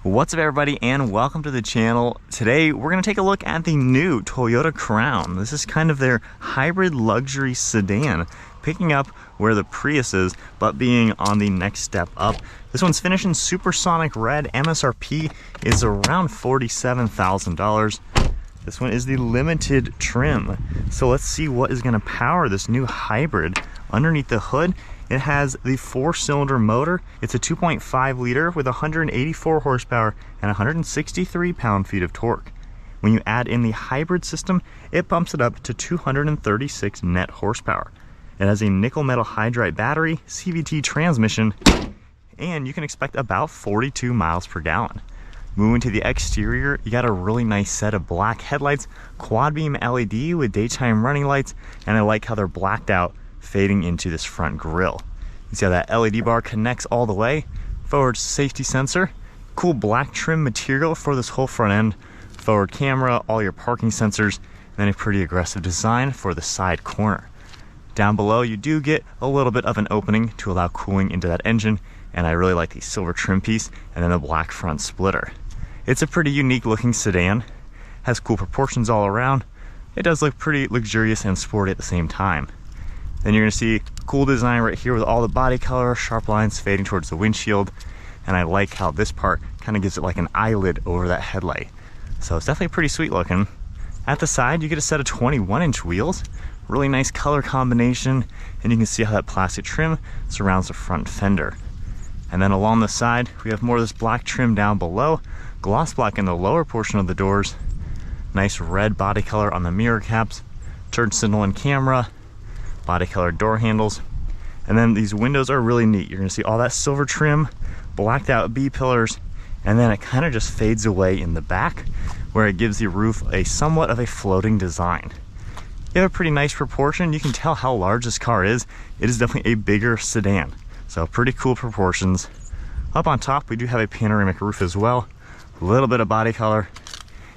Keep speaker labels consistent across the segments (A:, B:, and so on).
A: What's up everybody and welcome to the channel. Today we're going to take a look at the new Toyota Crown. This is kind of their hybrid luxury sedan, picking up where the Prius is, but being on the next step up. This one's finished in Supersonic Red. MSRP is around $47,000. This one is the limited trim. So let's see what is going to power this new hybrid. Underneath the hood, it has the 4-cylinder motor. It's a 2.5 liter with 184 horsepower and 163 pound-feet of torque. When you add in the hybrid system, it bumps it up to 236 net horsepower. It has a nickel metal hydride battery, CVT transmission, and you can expect about 42 miles per gallon. Moving to the exterior, you got a really nice set of black headlights, quad beam LED with daytime running lights, and I like how they're blacked out, fading into this front grille. You see how that LED bar connects all the way. Forward safety sensor, cool black trim material for this whole front end, forward camera, all your parking sensors, and then a pretty aggressive design for the side corner. Down below, you do get a little bit of an opening to allow cooling into that engine, and I really like the silver trim piece and then the black front splitter. It's a pretty unique looking sedan, has cool proportions all around. It does look pretty luxurious and sporty at the same time. Then you're gonna see cool design right here with all the body color, sharp lines fading towards the windshield, and I like how this part kind of gives it like an eyelid over that headlight. So it's definitely pretty sweet looking. At the side, you get a set of 21-inch wheels, really nice color combination, and you can see how that plastic trim surrounds the front fender. And then along the side, we have more of this black trim down below, gloss black in the lower portion of the doors, nice red body color on the mirror caps, turn signal and camera, body color door handles, and then these windows are really neat. You're gonna see all that silver trim, blacked out B-pillars, and then it kind of just fades away in the back where it gives the roof a somewhat of a floating design. You have a pretty nice proportion. You can tell how large this car is. It is definitely a bigger sedan, so pretty cool proportions. Up on top, we do have a panoramic roof as well, a little bit of body color,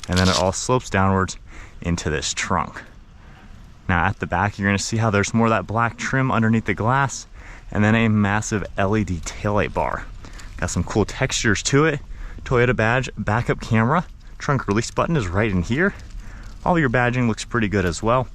A: and then it all slopes downwards into this trunk. Now at the back, you're gonna see how there's more of that black trim underneath the glass, and then a massive LED taillight bar. Got some cool textures to it. Toyota badge, backup camera, trunk release button is right in here. All your badging looks pretty good as well.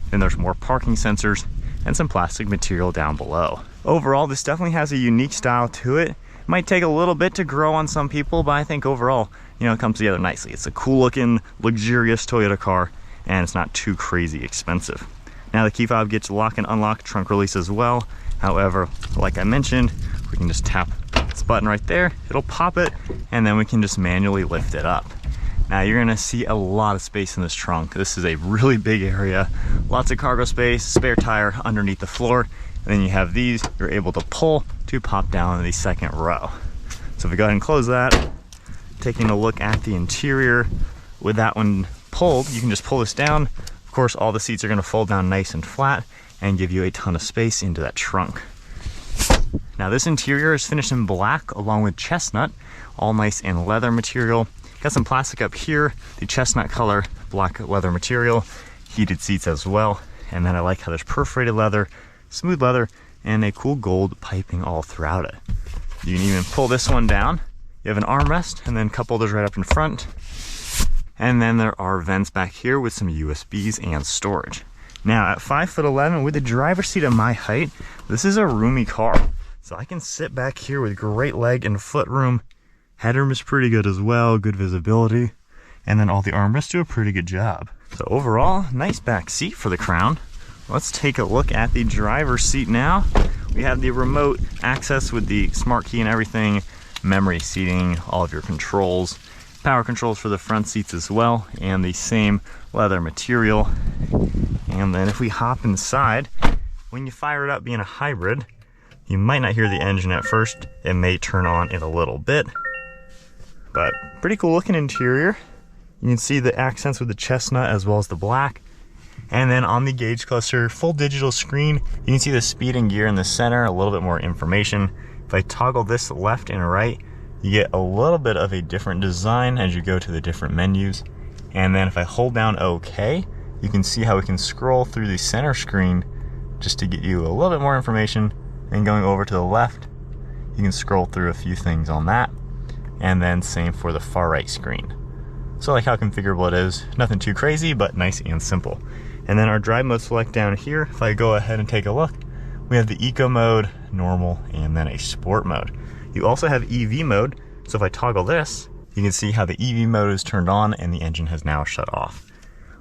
A: Then there's more parking sensors and some plastic material down below. Overall, this definitely has a unique style to it. Might take a little bit to grow on some people, but I think overall, it comes together nicely. It's a cool looking, luxurious Toyota car, and it's not too crazy expensive. Now the key fob gets lock and unlock trunk release as well. However, like I mentioned, we can just tap this button right there, it'll pop it, and then we can just manually lift it up. Now you're gonna see a lot of space in this trunk. This is a really big area, lots of cargo space, spare tire underneath the floor, and then you have these you're able to pull to pop down in the second row. So if we go ahead and close that, taking a look at the interior, with that one pulled, you can just pull this down. Of course, all the seats are gonna fold down nice and flat and give you a ton of space into that trunk. Now this interior is finished in black along with chestnut, all nice and leather material. Got some plastic up here, the chestnut color, black leather material, heated seats as well. And then I like how there's perforated leather, smooth leather, and a cool gold piping all throughout it. You can even pull this one down. You have an armrest and then cup holders right up in front. And then there are vents back here with some USBs and storage. Now at 5'11" with the driver's seat at my height, this is a roomy car. So I can sit back here with great leg and foot room. Headroom is pretty good as well, good visibility. And then all the armrests do a pretty good job. So overall, nice back seat for the Crown. Let's take a look at the driver's seat now. We have the remote access with the smart key and everything, memory seating, all of your controls, power controls for the front seats as well, and the same leather material. And then if we hop inside, when you fire it up being a hybrid, you might not hear the engine at first. It may turn on in a little bit, but pretty cool looking interior. You can see the accents with the chestnut as well as the black. And then on the gauge cluster, full digital screen, you can see the speed and gear in the center, a little bit more information. If I toggle this left and right, you get a little bit of a different design as you go to the different menus. And then if I hold down OK, you can see how we can scroll through the center screen just to get you a little bit more information. And going over to the left, you can scroll through a few things on that. and then same for the far right screen. So I like how configurable it is. Nothing too crazy, but nice and simple. And then our drive mode select down here, if I go ahead and take a look, we have the eco mode, normal, and then a sport mode. You also have EV mode, so if I toggle this, you can see how the EV mode is turned on and the engine has now shut off.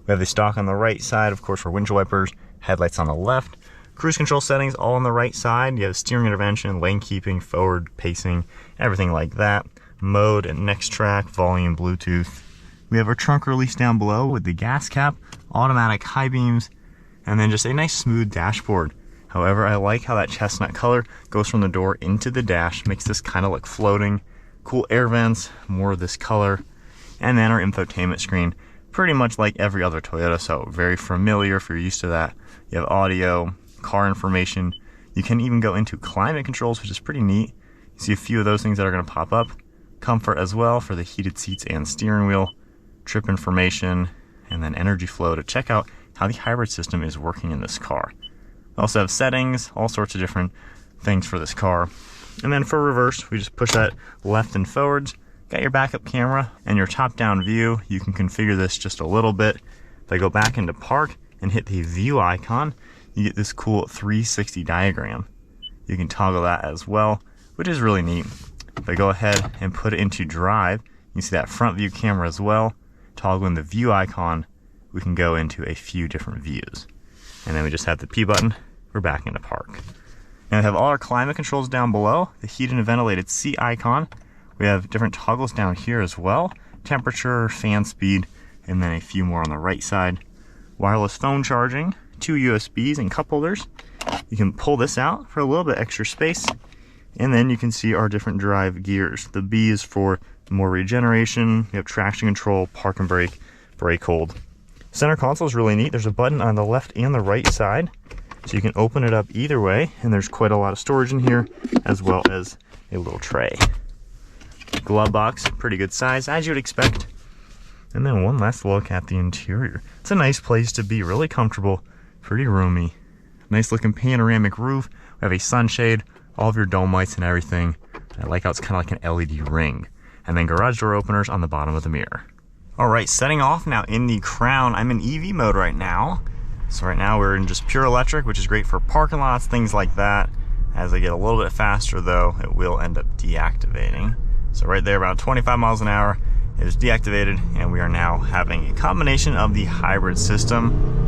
A: We have the stock on the right side, of course, for windshield wipers, headlights on the left, cruise control settings all on the right side. You have steering intervention, lane keeping, forward, pacing, everything like that. Mode and next track, volume, Bluetooth. We have our trunk release down below with the gas cap, automatic high beams, and then just a nice smooth dashboard. However, I like how that chestnut color goes from the door into the dash, makes this kind of look floating. Cool air vents, more of this color. And then our infotainment screen, pretty much like every other Toyota, so very familiar if you're used to that. You have audio, car information. You can even go into climate controls, which is pretty neat. You see a few of those things that are going to pop up. Comfort as well for the heated seats and steering wheel. Trip information, and then energy flow to check out how the hybrid system is working in this car. We also have settings, all sorts of different things for this car. And then for reverse, we just push that left and forwards. Got your backup camera and your top-down view. You can configure this just a little bit. If I go back into park and hit the view icon, you get this cool 360 diagram. You can toggle that as well, which is really neat. If I go ahead and put it into drive, you see that front view camera as well. Toggling the view icon, we can go into a few different views. And then we just have the P button, we're back into park. And we have all our climate controls down below, the heated and ventilated seat icon. We have different toggles down here as well, temperature, fan speed, and then a few more on the right side. Wireless phone charging, 2 USBs and cup holders. You can pull this out for a little bit extra space. And then you can see our different drive gears. The B is for more regeneration. You have traction control, park and brake, brake hold. Center console is really neat. There's a button on the left and the right side, so you can open it up either way, and there's quite a lot of storage in here, as well as a little tray. Glove box, pretty good size, as you would expect. And then one last look at the interior. It's a nice place to be, really comfortable, pretty roomy. Nice looking panoramic roof. We have a sunshade, all of your dome lights and everything. I like how it's kind of like an LED ring. And then garage door openers on the bottom of the mirror. All right, setting off now in the Crown. I'm in EV mode right now. So right now we're in just pure electric, which is great for parking lots, things like that. As I get a little bit faster though, it will end up deactivating. So right there, about 25 miles an hour, it is deactivated, and we are now having a combination of the hybrid system.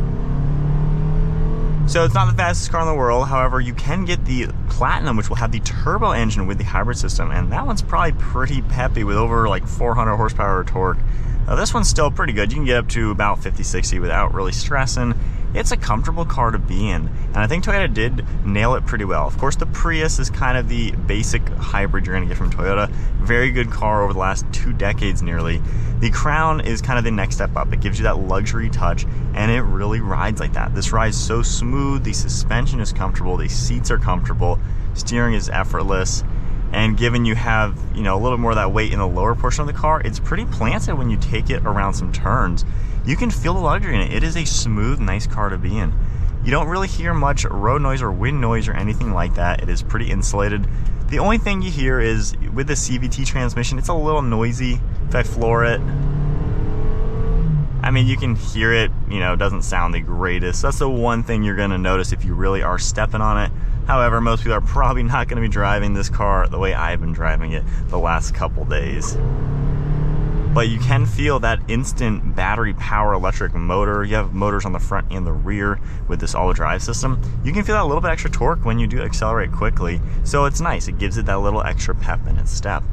A: So it's not the fastest car in the world, however, you can get the Platinum, which will have the turbo engine with the hybrid system, and that one's probably pretty peppy with over like 400 horsepower of torque. Now this one's still pretty good. You can get up to about 50-60 without really stressing. It's a comfortable car to be in, and I think Toyota did nail it pretty well. Of course, the Prius is kind of the basic hybrid you're going to get from Toyota. Very good car over the last 2 decades nearly. The Crown is kind of the next step up. It gives you that luxury touch, and it really rides like that. This rides so smooth, the suspension is comfortable, the seats are comfortable, steering is effortless, and given you have, you know, a little bit more of that weight in the lower portion of the car, it's pretty planted when you take it around some turns. You can feel the luxury in it. It is a smooth, nice car to be in. You don't really hear much road noise or wind noise or anything like that. It is pretty insulated. The only thing you hear is with the CVT transmission, it's a little noisy. If I floor it, I mean, you can hear it, you know, it doesn't sound the greatest. That's the one thing you're gonna notice if you really are stepping on it. However, most people are probably not gonna be driving this car the way I've been driving it the last couple days. But you can feel that instant battery power electric motor. You have motors on the front and the rear with this all-wheel drive system. You can feel that little bit extra torque when you do accelerate quickly. So it's nice, it gives it that little extra pep in its step.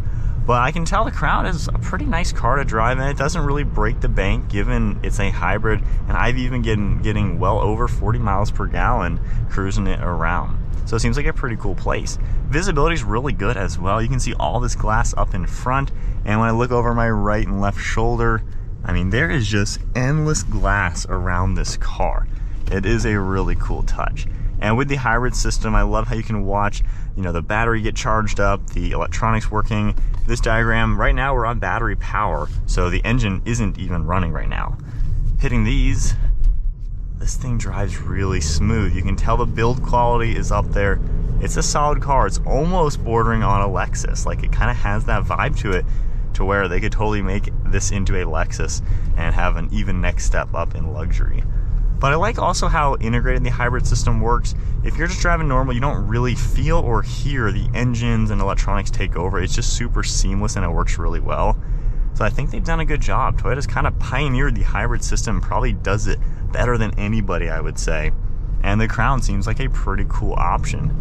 A: But I can tell the Crown is a pretty nice car to drive, and it doesn't really break the bank given it's a hybrid, and I've even getting well over 40 miles per gallon cruising it around. So it seems like a pretty cool place. Visibility is really good as well. You can see all this glass up in front, and when I look over my right and left shoulder, I mean, there is just endless glass around this car. It is a really cool touch. And with the hybrid system, I love how you can watch, you know, the battery get charged up, the electronics working. This diagram, right now we're on battery power, so the engine isn't even running right now. Hitting these, this thing drives really smooth. You can tell the build quality is up there. It's a solid car. It's almost bordering on a Lexus. Like, it kind of has that vibe to it, to where they could totally make this into a Lexus and have an even next step up in luxury. But I like also how integrated the hybrid system works. If you're just driving normal, you don't really feel or hear the engines and electronics take over. It's just super seamless and it works really well. So I think they've done a good job. Toyota's kind of pioneered the hybrid system, probably does it better than anybody, I would say. And the Crown seems like a pretty cool option.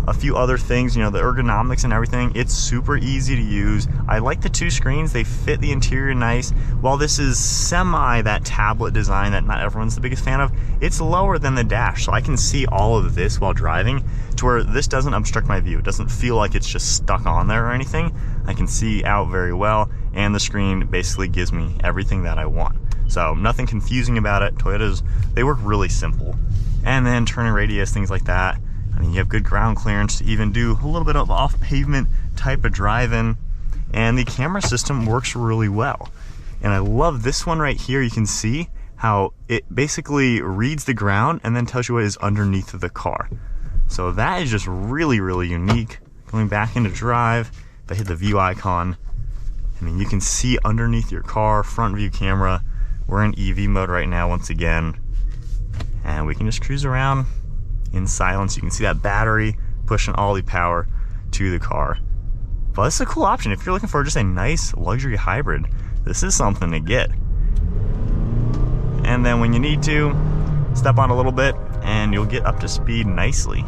A: A few other things, you know, the ergonomics and everything, it's super easy to use. I like the two screens, they fit the interior nice. While this is semi that tablet design that not everyone's the biggest fan of, it's lower than the dash, so I can see all of this while driving, to where this doesn't obstruct my view. It doesn't feel like it's just stuck on there or anything. I can see out very well, and the screen basically gives me everything that I want. So nothing confusing about it. Toyotas, they work really simple. And then turning radius, things like that. I mean, you have good ground clearance to even do a little bit of off-pavement type of driving, and the camera system works really well. And I love this one right here. You can see how it basically reads the ground and then tells you what is underneath of the car. So that is just really, really unique. Going back into drive, if I hit the view icon, I mean, you can see underneath your car, front view camera. We're in EV mode right now once again, and we can just cruise around in silence. You can see that battery pushing all the power to the car. But this is a cool option. If you're looking for just a nice luxury hybrid, this is something to get. And then when you need to, step on a little bit and you'll get up to speed nicely.